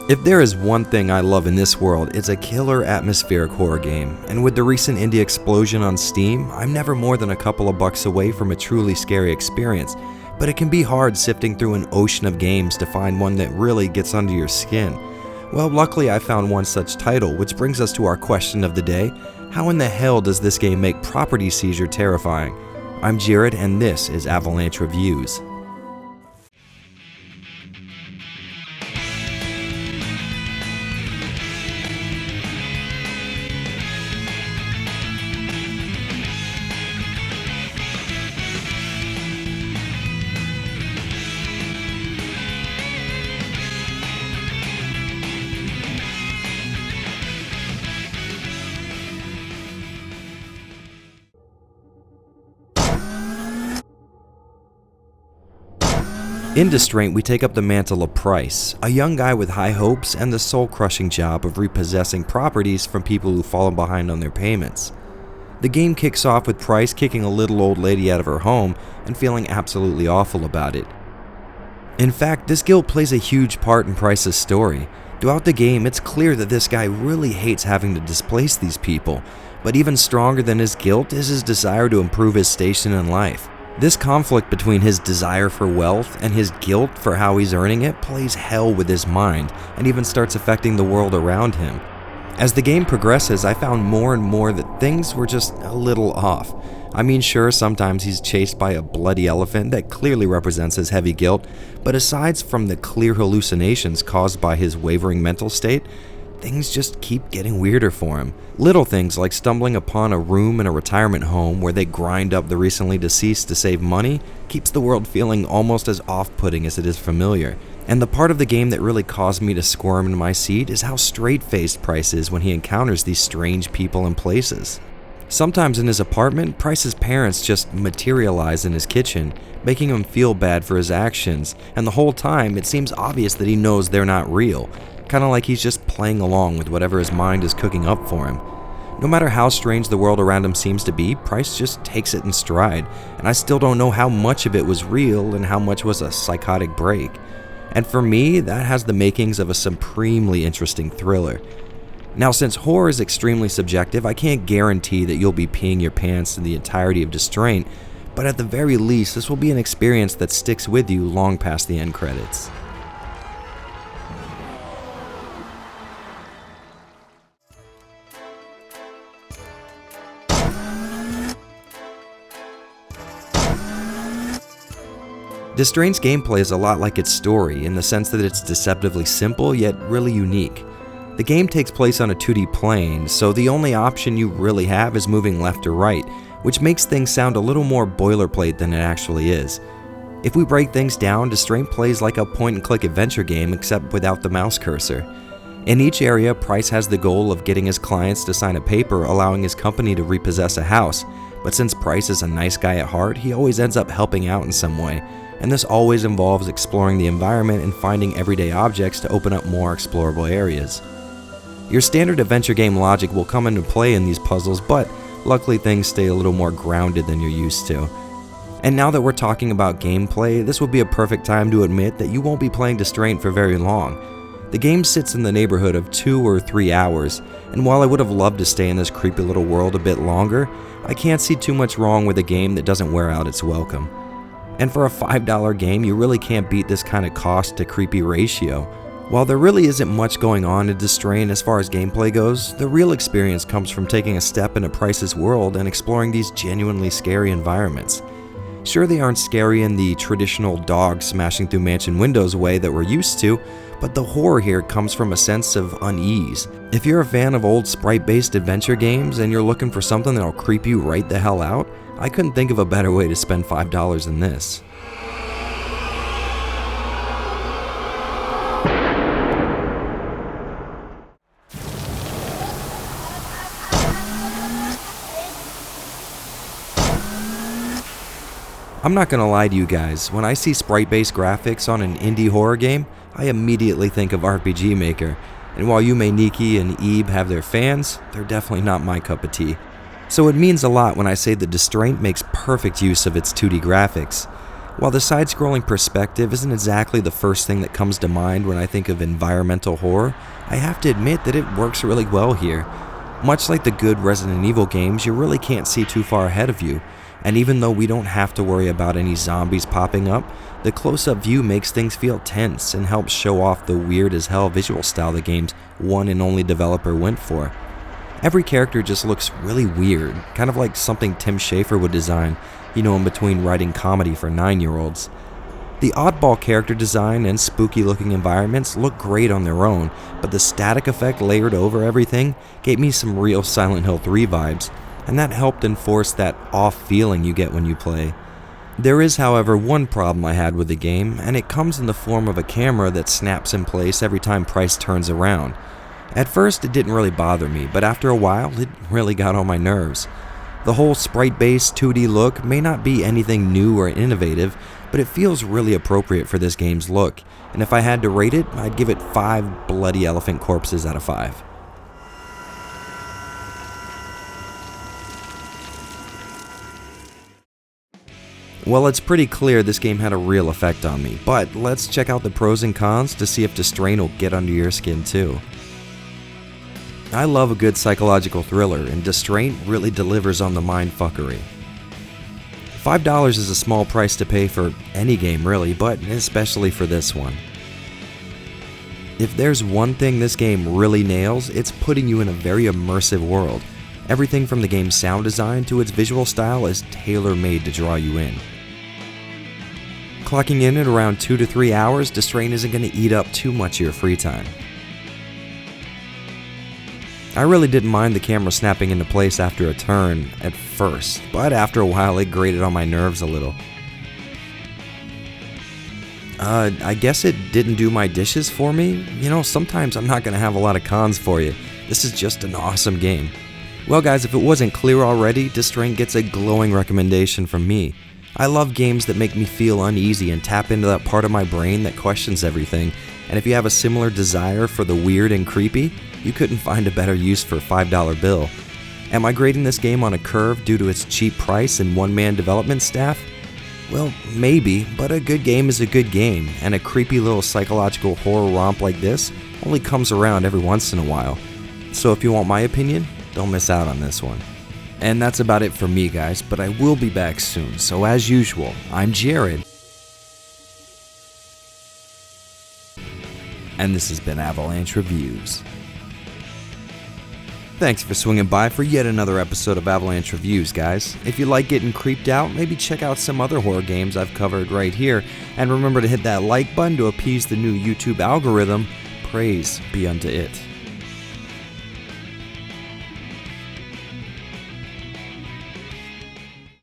If there is one thing I love in this world, it's a killer atmospheric horror game, and with the recent indie explosion on Steam, I'm never more than a couple of bucks away from a truly scary experience, but it can be hard sifting through an ocean of games to find one that really gets under your skin. Well, luckily I found one such title, which brings us to our question of the day: how in the hell does this game make property seizure terrifying? I'm Jared, and this is Avalanche Reviews. In Distraint, we take up the mantle of Price, a young guy with high hopes and the soul-crushing job of repossessing properties from people who've fallen behind on their payments. The game kicks off with Price kicking a little old lady out of her home and feeling absolutely awful about it. In fact, this guilt plays a huge part in Price's story. Throughout the game, it's clear that this guy really hates having to displace these people, but even stronger than his guilt is his desire to improve his station in life. This conflict between his desire for wealth and his guilt for how he's earning it plays hell with his mind and even starts affecting the world around him. As the game progresses, I found more and more that things were just a little off. I mean, sure, sometimes he's chased by a bloody elephant that clearly represents his heavy guilt, but aside from the clear hallucinations caused by his wavering mental state, things just keep getting weirder for him. Little things like stumbling upon a room in a retirement home where they grind up the recently deceased to save money keeps the world feeling almost as off-putting as it is familiar. And the part of the game that really caused me to squirm in my seat is how straight-faced Price is when he encounters these strange people and places. Sometimes in his apartment, Price's parents just materialize in his kitchen, making him feel bad for his actions, and the whole time it seems obvious that he knows they're not real. Kind of like he's just playing along with whatever his mind is cooking up for him. No matter how strange the world around him seems to be, Price just takes it in stride, and I still don't know how much of it was real and how much was a psychotic break. And for me, that has the makings of a supremely interesting thriller. Now, since horror is extremely subjective, I can't guarantee that you'll be peeing your pants in the entirety of Distraint, but at the very least, this will be an experience that sticks with you long past the end credits. Distraint's gameplay is a lot like its story in the sense that it's deceptively simple yet really unique. The game takes place on a 2D plane, so the only option you really have is moving left or right, which makes things sound a little more boilerplate than it actually is. If we break things down, Distraint plays like a point-and-click adventure game except without the mouse cursor. In each area, Price has the goal of getting his clients to sign a paper allowing his company to repossess a house, but since Price is a nice guy at heart, he always ends up helping out in some way. And this always involves exploring the environment and finding everyday objects to open up more explorable areas. Your standard adventure game logic will come into play in these puzzles, but luckily things stay a little more grounded than you're used to. And now that we're talking about gameplay, this would be a perfect time to admit that you won't be playing Distraint for very long. The game sits in the neighborhood of 2 or 3 hours, and while I would have loved to stay in this creepy little world a bit longer, I can't see too much wrong with a game that doesn't wear out its welcome. And for a $5 game, you really can't beat this kind of cost to creepy ratio. While there really isn't much going on in Distraint as far as gameplay goes, the real experience comes from taking a step into Price's world and exploring these genuinely scary environments. Sure, they aren't scary in the traditional dog smashing through mansion windows way that we're used to, but the horror here comes from a sense of unease. If you're a fan of old sprite-based adventure games and you're looking for something that'll creep you right the hell out, I couldn't think of a better way to spend $5 than this. I'm not gonna lie to you guys, when I see sprite-based graphics on an indie horror game, I immediately think of RPG Maker, and while Yume and Ebe have their fans, they're definitely not my cup of tea. So it means a lot when I say that Distraint makes perfect use of its 2D graphics. While the side-scrolling perspective isn't exactly the first thing that comes to mind when I think of environmental horror, I have to admit that it works really well here. Much like the good Resident Evil games, you really can't see too far ahead of you, and even though we don't have to worry about any zombies popping up, the close-up view makes things feel tense and helps show off the weird-as-hell visual style the game's one and only developer went for. Every character just looks really weird, kind of like something Tim Schafer would design, in between writing comedy for 9-year-olds. The oddball character design and spooky-looking environments look great on their own, but the static effect layered over everything gave me some real Silent Hill 3 vibes, and that helped enforce that off feeling you get when you play. There is, however, one problem I had with the game, and it comes in the form of a camera that snaps in place every time Price turns around. At first, it didn't really bother me, but after a while, it really got on my nerves. The whole sprite-based 2D look may not be anything new or innovative, but it feels really appropriate for this game's look, and if I had to rate it, I'd give it 5 bloody elephant corpses out of 5. Well, it's pretty clear this game had a real effect on me, but let's check out the pros and cons to see if Distraint will get under your skin too. I love a good psychological thriller, and Distraint really delivers on the mindfuckery. $5 is a small price to pay for any game really, but especially for this one. If there's one thing this game really nails, it's putting you in a very immersive world. Everything from the game's sound design to its visual style is tailor-made to draw you in. Clocking in at around 2 to 3 hours, Distraint isn't going to eat up too much of your free time. I really didn't mind the camera snapping into place after a turn at first, but after a while it grated on my nerves a little. I guess it didn't do my dishes for me. Sometimes I'm not going to have a lot of cons for you. This is just an awesome game. Well guys, if it wasn't clear already, Distraint gets a glowing recommendation from me. I love games that make me feel uneasy and tap into that part of my brain that questions everything, and if you have a similar desire for the weird and creepy, you couldn't find a better use for a $5 bill. Am I grading this game on a curve due to its cheap price and one-man development staff? Well, maybe, but a good game is a good game, and a creepy little psychological horror romp like this only comes around every once in a while. So if you want my opinion, don't miss out on this one. And that's about it for me guys, but I will be back soon, so as usual, I'm Jared. And this has been Avalanche Reviews. Thanks for swinging by for yet another episode of Avalanche Reviews, guys. If you like getting creeped out, maybe check out some other horror games I've covered right here, and remember to hit that like button to appease the new YouTube algorithm. Praise be unto it.